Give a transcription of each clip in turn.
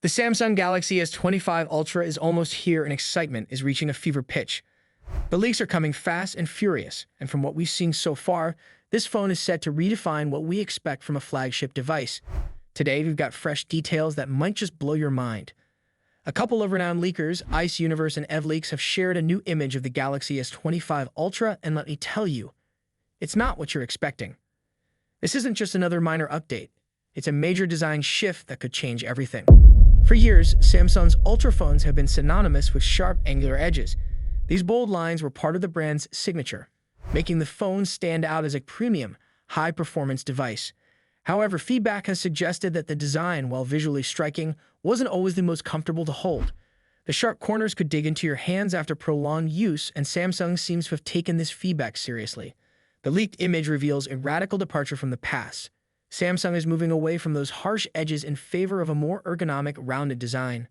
The Samsung Galaxy S25 Ultra is almost here and excitement is reaching a fever pitch. The leaks are coming fast and furious, and from what we've seen so far, this phone is set to redefine what we expect from a flagship device. Today, we've got fresh details that might just blow your mind. A couple of renowned leakers, Ice Universe and Evleaks, have shared a new image of the Galaxy S25 Ultra, and let me tell you, it's not what you're expecting. This isn't just another minor update. It's a major design shift that could change everything. For years, Samsung's Ultra phones have been synonymous with sharp, angular edges. These bold lines were part of the brand's signature, making the phone stand out as a premium, high-performance device. However, feedback has suggested that the design, while visually striking, wasn't always the most comfortable to hold. The sharp corners could dig into your hands after prolonged use, and Samsung seems to have taken this feedback seriously. The leaked image reveals a radical departure from the past. Samsung is moving away from those harsh edges in favor of a more ergonomic, rounded design.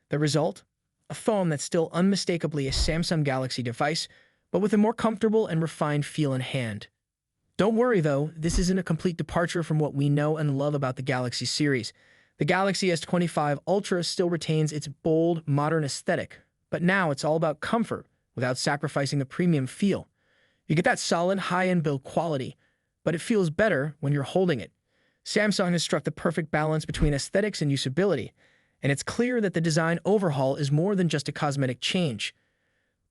The result? A phone that's still unmistakably a Samsung Galaxy device, but with a more comfortable and refined feel in hand. Don't worry though, this isn't a complete departure from what we know and love about the Galaxy series. The Galaxy S25 Ultra still retains its bold, modern aesthetic, but now it's all about comfort without sacrificing the premium feel. You get that solid, high-end build quality, but it feels better when you're holding it. Samsung has struck the perfect balance between aesthetics and usability, and it's clear that the design overhaul is more than just a cosmetic change.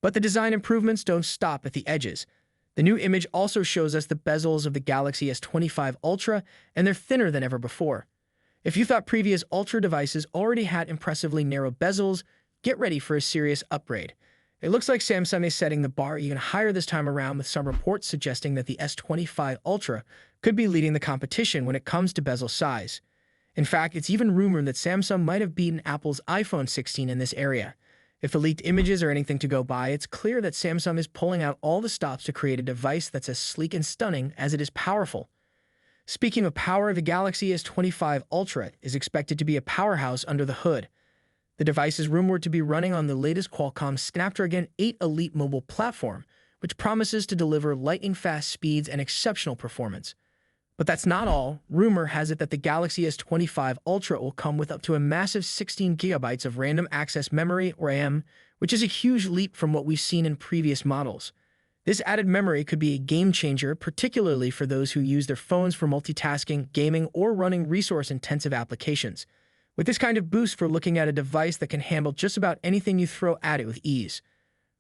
But the design improvements don't stop at the edges. The new image also shows us the bezels of the Galaxy S25 Ultra, and they're thinner than ever before. If you thought previous Ultra devices already had impressively narrow bezels, get ready for a serious upgrade. It looks like Samsung is setting the bar even higher this time around, with some reports suggesting that the S25 Ultra could be leading the competition when it comes to bezel size. In fact, it's even rumored that Samsung might have beaten Apple's iPhone 16 in this area. If the leaked images are anything to go by, it's clear that Samsung is pulling out all the stops to create a device that's as sleek and stunning as it is powerful. Speaking of power, the Galaxy S25 Ultra is expected to be a powerhouse under the hood. The device is rumored to be running on the latest Qualcomm Snapdragon 8 Elite mobile platform, which promises to deliver lightning-fast speeds and exceptional performance. But that's not all. Rumor has it that the Galaxy S25 Ultra will come with up to a massive 16 gigabytes of random access memory, or RAM, which is a huge leap from what we've seen in previous models. This added memory could be a game-changer, particularly for those who use their phones for multitasking, gaming, or running resource-intensive applications. With this kind of boost, we're looking at a device that can handle just about anything you throw at it with ease.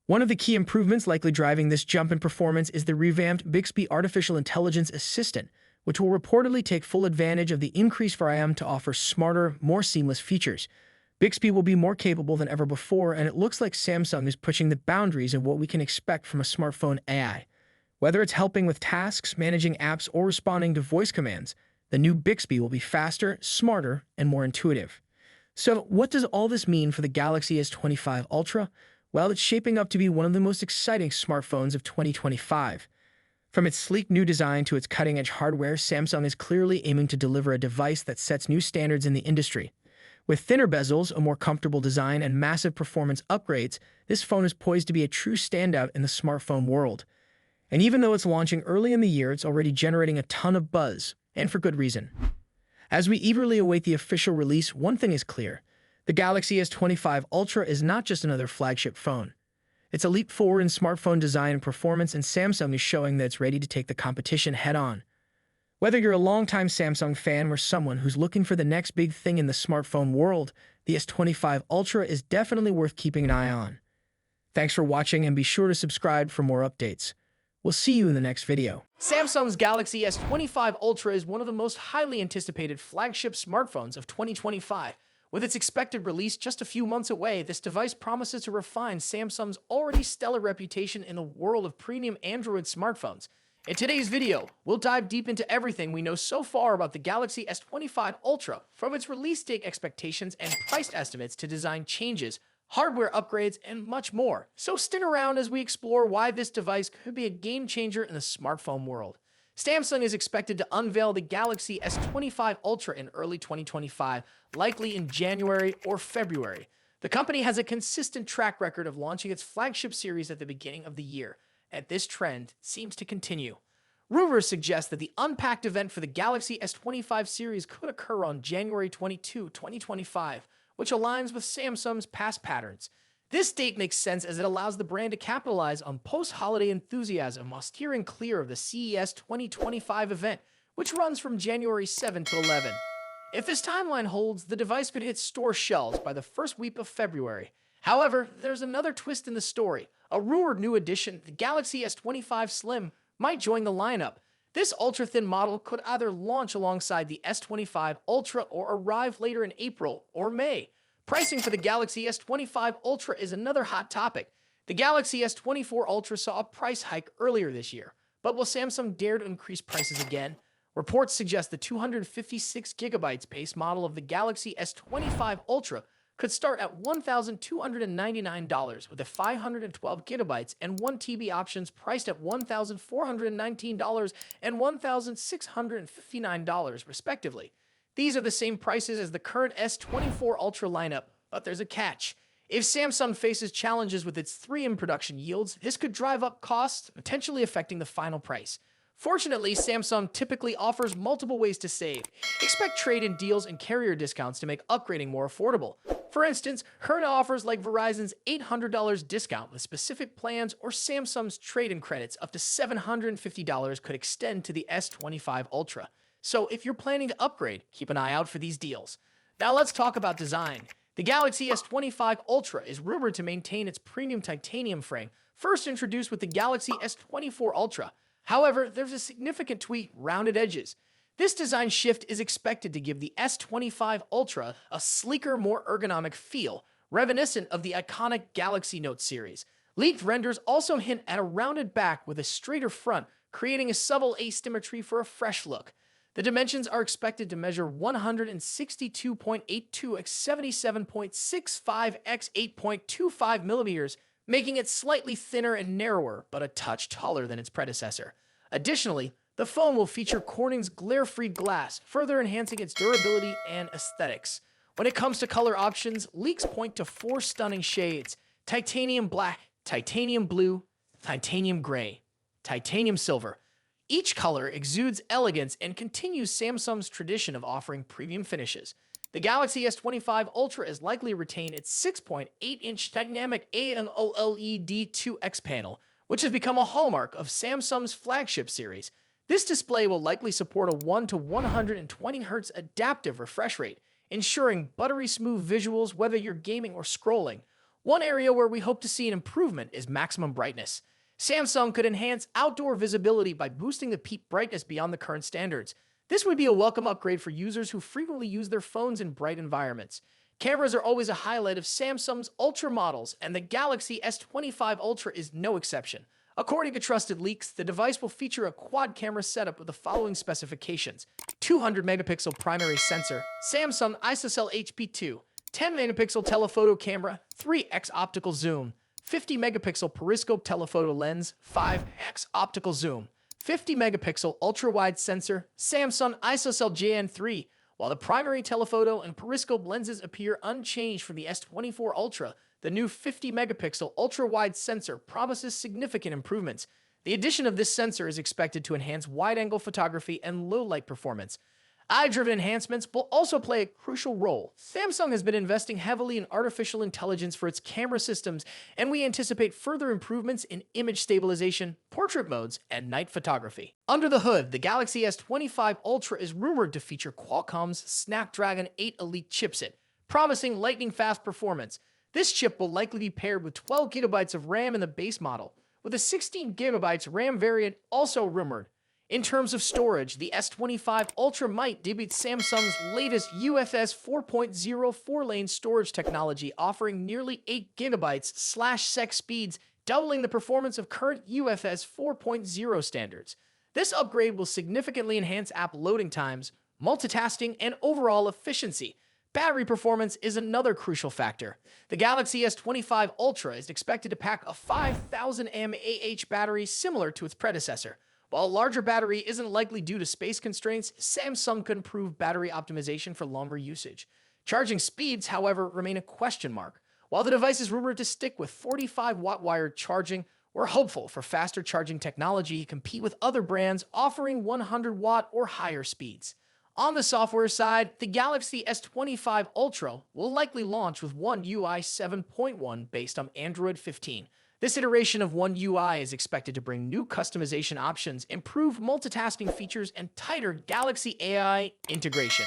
One of the key improvements likely driving this jump in performance is the revamped Bixby Artificial Intelligence Assistant, which will reportedly take full advantage of the increased RAM to offer smarter, more seamless features. Bixby will be more capable than ever before, and it looks like Samsung is pushing the boundaries of what we can expect from a smartphone AI. Whether it's helping with tasks, managing apps, or responding to voice commands, the new Bixby will be faster, smarter, and more intuitive. So, what does all this mean for the Galaxy S25 Ultra? Well, it's shaping up to be one of the most exciting smartphones of 2025. From its sleek new design to its cutting-edge hardware, Samsung is clearly aiming to deliver a device that sets new standards in the industry. With thinner bezels, a more comfortable design, and massive performance upgrades, this phone is poised to be a true standout in the smartphone world. And even though it's launching early in the year, it's already generating a ton of buzz, and for good reason. As we eagerly await the official release, one thing is clear. The Galaxy S25 Ultra is not just another flagship phone. It's a leap forward in smartphone design and performance, and Samsung is showing that it's ready to take the competition head-on. Whether you're a longtime Samsung fan or someone who's looking for the next big thing in the smartphone world, the S25 Ultra is definitely worth keeping an eye on. Thanks for watching, and be sure to subscribe for more updates. We'll see you in the next video. Samsung's Galaxy S25 Ultra is one of the most highly anticipated flagship smartphones of 2025. With its expected release just a few months away, this device promises to refine Samsung's already stellar reputation in the world of premium Android smartphones. In today's video, we'll dive deep into everything we know so far about the Galaxy S25 Ultra, from its release date expectations and price estimates to design changes, hardware upgrades, and much more. So stick around as we explore why this device could be a game changer in the smartphone world. Samsung is expected to unveil the Galaxy S25 Ultra in early 2025, likely in January or February. The company has a consistent track record of launching its flagship series at the beginning of the year, and this trend seems to continue. Rumors suggest that the Unpacked event for the Galaxy S25 series could occur on January 22, 2025, which aligns with Samsung's past patterns. This date makes sense as it allows the brand to capitalize on post-holiday enthusiasm while steering clear of the CES 2025 event, which runs from January 7 to 11. If this timeline holds, the device could hit store shelves by the first week of February. However, there's another twist in the story. A rumored new addition, the Galaxy S25 Slim, might join the lineup. This ultra-thin model could either launch alongside the S25 Ultra or arrive later in April or May. Pricing for the Galaxy S25 Ultra is another hot topic. The Galaxy S24 Ultra saw a price hike earlier this year, but will Samsung dare to increase prices again? Reports suggest the 256GB base model of the Galaxy S25 Ultra could start at $1,299 with a 512GB and 1TB options priced at $1,419 and $1,659 respectively. These are the same prices as the current S24 Ultra lineup, but there's a catch. If Samsung faces challenges with its 3M production yields, this could drive up costs, potentially affecting the final price. Fortunately, Samsung typically offers multiple ways to save. Expect trade-in deals and carrier discounts to make upgrading more affordable. For instance, current offers like Verizon's $800 discount with specific plans or Samsung's trade-in credits up to $750 could extend to the S25 Ultra. So if you're planning to upgrade, keep an eye out for these deals. Now let's talk about design. The Galaxy S25 Ultra is rumored to maintain its premium titanium frame, first introduced with the Galaxy S24 Ultra. However, there's a significant tweak: rounded edges. This design shift is expected to give the S25 Ultra a sleeker, more ergonomic feel, reminiscent of the iconic Galaxy Note series. Leaked renders also hint at a rounded back with a straighter front, creating a subtle asymmetry for a fresh look. The dimensions are expected to measure 162.82 x 77.65 x 8.25 millimeters, making it slightly thinner and narrower, but a touch taller than its predecessor. Additionally, the phone will feature Corning's glare-free glass, further enhancing its durability and aesthetics. When it comes to color options, leaks point to 4 stunning shades: titanium black, titanium blue, titanium gray, titanium silver. Each color exudes elegance and continues Samsung's tradition of offering premium finishes. The Galaxy S25 Ultra is likely to retain its 6.8-inch dynamic AMOLED 2X panel, which has become a hallmark of Samsung's flagship series. This display will likely support a 1 to 120 Hz adaptive refresh rate, ensuring buttery smooth visuals whether you're gaming or scrolling. One area where we hope to see an improvement is maximum brightness. Samsung could enhance outdoor visibility by boosting the peak brightness beyond the current standards. This would be a welcome upgrade for users who frequently use their phones in bright environments. Cameras are always a highlight of Samsung's Ultra models, and the Galaxy S25 Ultra is no exception. According to trusted leaks, the device will feature a quad-camera setup with the following specifications: 200-megapixel primary sensor, Samsung ISOCELL HP2, 10-megapixel telephoto camera, 3x optical zoom, 50-megapixel periscope telephoto lens, 5x optical zoom, 50-megapixel ultra-wide sensor, Samsung ISOCELL JN3. While the primary telephoto and periscope lenses appear unchanged from the S24 Ultra, the new 50-megapixel ultra-wide sensor promises significant improvements. The addition of this sensor is expected to enhance wide-angle photography and low-light performance. Eye-driven enhancements will also play a crucial role. Samsung has been investing heavily in artificial intelligence for its camera systems, and we anticipate further improvements in image stabilization, portrait modes, and night photography. Under the hood, the Galaxy S25 Ultra is rumored to feature Qualcomm's Snapdragon 8 Elite chipset, promising lightning-fast performance. This chip will likely be paired with 12GB of RAM in the base model, with a 16GB RAM variant also rumored. In terms of storage, the S25 Ultra might debut Samsung's latest UFS 4.0 4-lane storage technology, offering nearly 8GB/sec speeds, doubling the performance of current UFS 4.0 standards. This upgrade will significantly enhance app loading times, multitasking, and overall efficiency. Battery performance is another crucial factor. The Galaxy S25 Ultra is expected to pack a 5000 mAh battery similar to its predecessor. While a larger battery isn't likely due to space constraints, Samsung could improve battery optimization for longer usage. Charging speeds, however, remain a question mark. While the device is rumored to stick with 45-watt wired charging, we're hopeful for faster charging technology to compete with other brands offering 100-watt or higher speeds. On the software side, the Galaxy S25 Ultra will likely launch with One UI 7.1 based on Android 15. This iteration of One UI is expected to bring new customization options, improved multitasking features, and tighter Galaxy AI integration.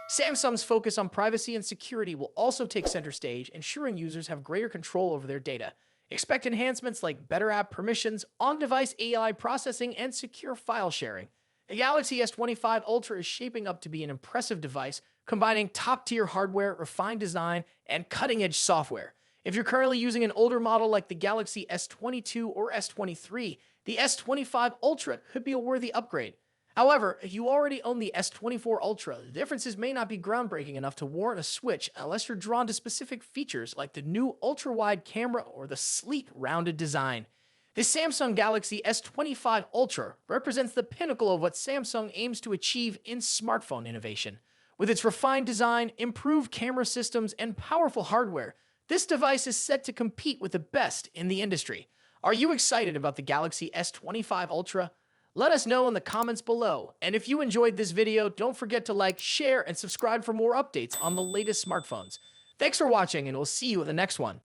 Samsung's focus on privacy and security will also take center stage, ensuring users have greater control over their data. Expect enhancements like better app permissions, on-device AI processing, and secure file sharing. The Galaxy S25 Ultra is shaping up to be an impressive device, combining top-tier hardware, refined design, and cutting-edge software. If you're currently using an older model like the Galaxy S22 or S23, the S25 Ultra could be a worthy upgrade. However, if you already own the S24 Ultra, the differences may not be groundbreaking enough to warrant a switch unless you're drawn to specific features like the new ultra-wide camera or the sleek, rounded design. The Samsung Galaxy S25 Ultra represents the pinnacle of what Samsung aims to achieve in smartphone innovation. With its refined design, improved camera systems, and powerful hardware, this device is set to compete with the best in the industry. Are you excited about the Galaxy S25 Ultra? Let us know in the comments below. And if you enjoyed this video, don't forget to like, share, and subscribe for more updates on the latest smartphones. Thanks for watching, and we'll see you in the next one.